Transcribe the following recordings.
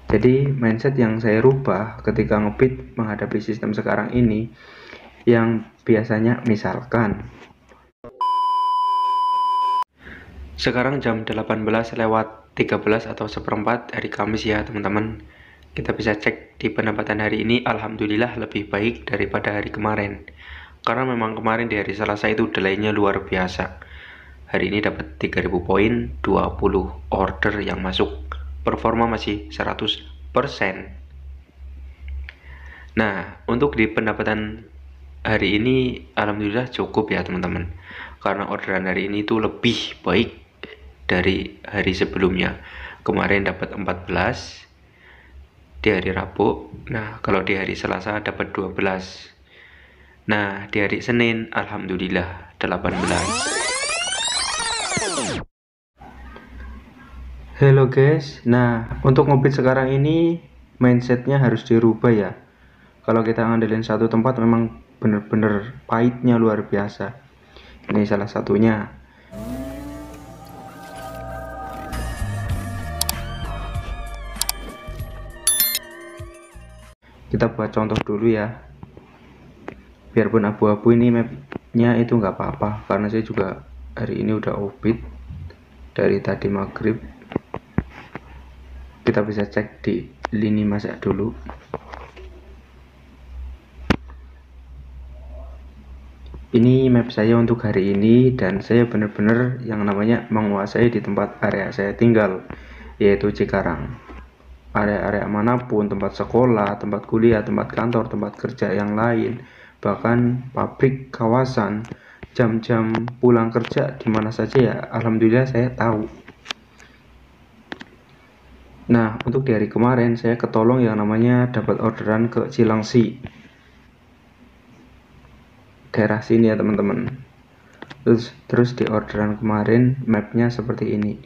Jadi mindset yang saya rubah ketika ngebit menghadapi sistem sekarang ini, yang biasanya misalkan sekarang jam 18:13 atau seperempat hari Kamis ya teman-teman, kita bisa cek di pendapatan hari ini alhamdulillah lebih baik daripada hari kemarin, karena memang kemarin di hari Selasa itu delaynya luar biasa. Hari ini dapat 3000 poin, 20 order yang masuk, performa masih 100%. Nah, untuk di pendapatan hari ini alhamdulillah cukup ya teman-teman, karena orderan hari ini itu lebih baik dari hari sebelumnya. Kemarin dapat 14 di hari Rabu. Nah, kalau di hari Selasa dapat 12. Nah, di hari Senin alhamdulillah 18. Halo guys, nah untuk ngebit sekarang ini mindsetnya harus dirubah ya. Kalau kita ngandelin satu tempat memang bener-bener pahitnya luar biasa. Ini salah satunya. Kita buat contoh dulu ya. Biarpun abu-abu ini mapnya itu nggak apa-apa, karena saya juga hari ini udah obit dari tadi maghrib. Kita bisa cek di lini masa dulu. Ini map saya untuk hari ini, dan saya benar-benar yang namanya menguasai di tempat area saya tinggal, yaitu Cikarang. Area-area manapun, tempat sekolah, tempat kuliah, tempat kantor, tempat kerja yang lain, bahkan pabrik, kawasan, jam-jam pulang kerja di mana saja ya, alhamdulillah saya tahu. Nah, untuk di hari kemarin saya ketolong yang namanya dapat orderan ke Cilengsi, daerah sini ya teman-teman. Terus di orderan kemarin mapnya seperti ini.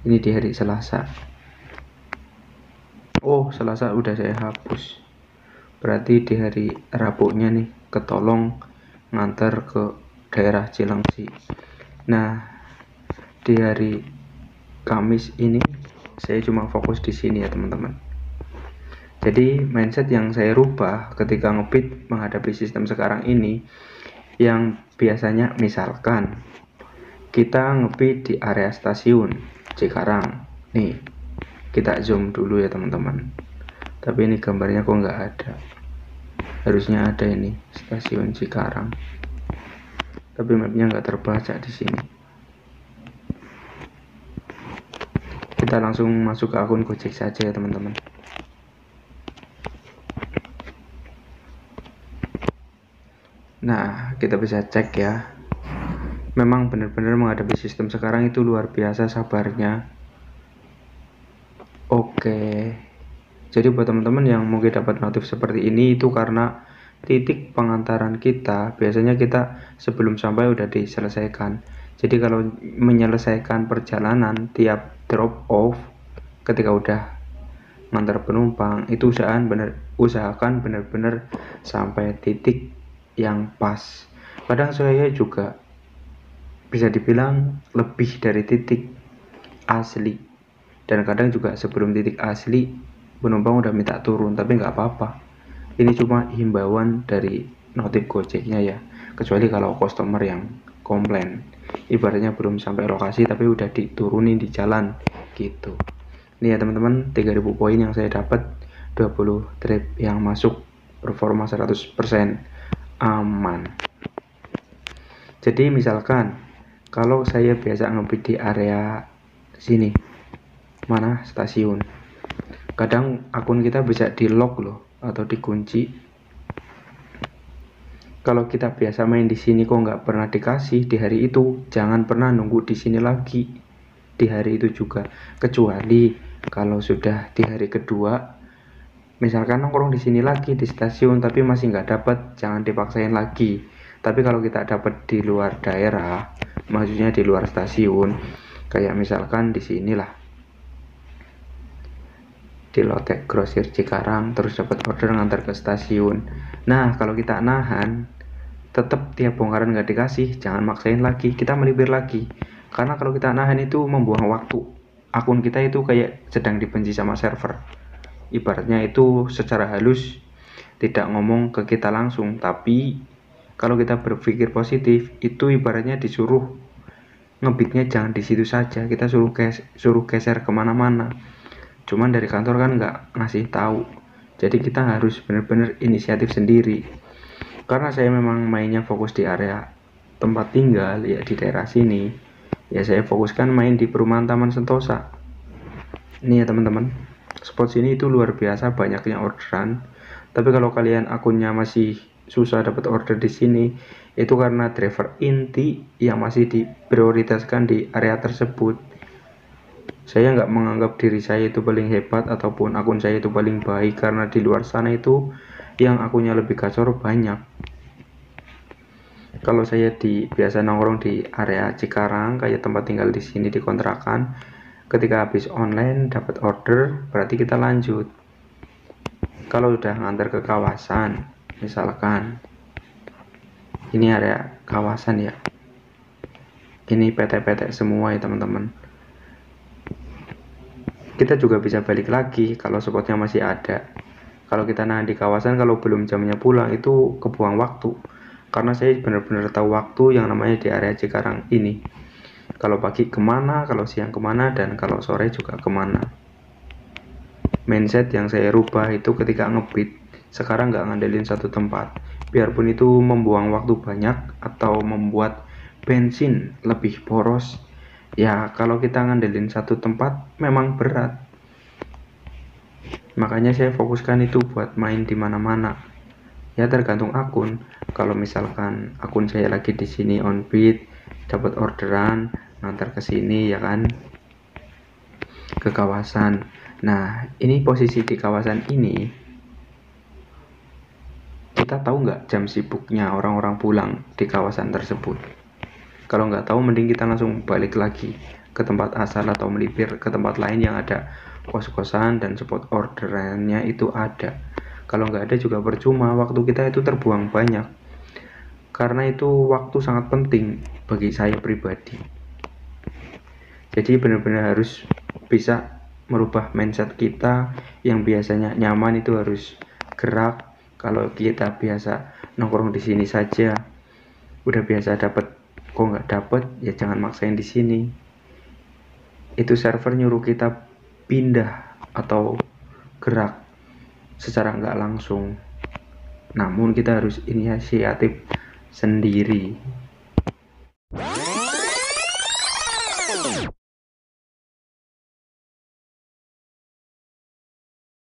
Ini di hari Selasa. Oh, Selasa udah saya hapus. Berarti di hari Rabunya nih ketolong ngantar ke daerah Cilengsi. Nah, di hari Kamis ini saya cuma fokus di sini ya teman-teman. Jadi mindset yang saya rubah ketika ngebit menghadapi sistem sekarang ini, yang biasanya misalkan kita ngebit di area stasiun Cikarang. Nih, kita zoom dulu ya teman-teman. Tapi ini gambarnya kok nggak ada. Harusnya ada ini stasiun Cikarang. Tapi mapnya nggak terbaca di sini. Kita langsung masuk ke akun Gojek saja ya teman-teman. Nah, kita bisa cek ya. Memang benar-benar menghadapi sistem sekarang itu luar biasa sabarnya. Oke. Jadi buat teman-teman yang mungkin dapat notif seperti ini, itu karena titik pengantaran kita biasanya kita sebelum sampai udah diselesaikan. Jadi kalau menyelesaikan perjalanan tiap drop off ketika udah ngantar penumpang, itu usahakan benar-benar sampai titik yang pas. Kadang saya juga bisa dibilang lebih dari titik asli, dan kadang juga sebelum titik asli penumpang udah minta turun, tapi nggak apa-apa. Ini cuma himbauan dari notif Gojeknya ya, kecuali kalau customer yang komplain, ibaratnya belum sampai lokasi tapi udah diturunin di jalan gitu. Ini ya teman-teman, 3000 poin yang saya dapat, 20 trip yang masuk, performa 100% aman. Jadi misalkan kalau saya biasa ngebit di area sini, mana stasiun, kadang akun kita bisa di lock loh atau dikunci. Kalau kita biasa main di sini kok nggak pernah dikasih di hari itu, jangan pernah nunggu di sini lagi di hari itu juga. Kecuali kalau sudah di hari kedua, misalkan nongkrong di sini lagi di stasiun tapi masih nggak dapat, jangan dipaksain lagi. Tapi kalau kita dapat di luar daerah, maksudnya di luar stasiun, kayak misalkan di sinilah, di Lotek Grosir Cikarang, terus dapat order ngantar ke stasiun. Nah, kalau kita nahan, tetap tiap bongkaran nggak dikasih, jangan maksain lagi, kita melipir lagi. Karena kalau kita nahan itu membuang waktu. akun kita itu kayak sedang dibenci sama server. Ibaratnya itu secara halus tidak ngomong ke kita langsung, tapi kalau kita berpikir positif itu ibaratnya disuruh ngebitnya jangan di situ saja, kita suruh geser kemana-mana. Cuman dari kantor kan nggak ngasih tahu, jadi kita harus benar-benar inisiatif sendiri. Karena saya memang mainnya fokus di area tempat tinggal ya di daerah sini, ya saya fokuskan main di perumahan Taman Sentosa. Ini ya teman-teman, spot sini itu luar biasa banyaknya orderan. Tapi kalau kalian akunnya masih susah dapat order di sini, itu karena driver inti yang masih diprioritaskan di area tersebut. Saya nggak menganggap diri saya itu paling hebat ataupun akun saya itu paling baik, karena di luar sana itu yang akunnya lebih gacor banyak. Kalau saya biasa nongkrong di area Cikarang kayak tempat tinggal di sini di kontrakan, ketika habis online dapat order berarti kita lanjut. Kalau udah ngantar ke kawasan, misalkan ini area kawasan ya, ini PT-PT semua ya teman-teman, kita juga bisa balik lagi kalau spotnya masih ada. Kalau kita nahan di kawasan, kalau belum jamnya pulang itu kebuang waktu, karena saya benar-benar tahu waktu yang namanya di area Cikarang ini. Kalau pagi kemana, kalau siang kemana, dan kalau sore juga kemana. Mindset yang saya rubah itu ketika ngebit, sekarang nggak ngandelin satu tempat. Biarpun itu membuang waktu banyak atau membuat bensin lebih boros, ya kalau kita ngandelin satu tempat memang berat. Makanya saya fokuskan itu buat main di mana-mana. Ya tergantung akun. Kalau misalkan akun saya lagi di sini on beat, dapat orderan, ngantar ke sini ya kan, ke kawasan. Nah, ini posisi di kawasan ini, kita tahu nggak jam sibuknya orang-orang pulang di kawasan tersebut? Kalau nggak tahu, mending kita langsung balik lagi ke tempat asal atau melipir ke tempat lain yang ada kos-kosan dan spot orderannya itu ada. Kalau nggak ada juga percuma, waktu kita itu terbuang banyak. Karena itu waktu sangat penting bagi saya pribadi. Jadi benar-benar harus bisa merubah mindset kita yang biasanya nyaman itu harus gerak. Kalau kita biasa nongkrong di sini saja, udah biasa dapat, kok nggak dapat, ya jangan maksain di sini. Itu server nyuruh kita pindah atau gerak secara nggak langsung, namun kita harus inisiatif sendiri.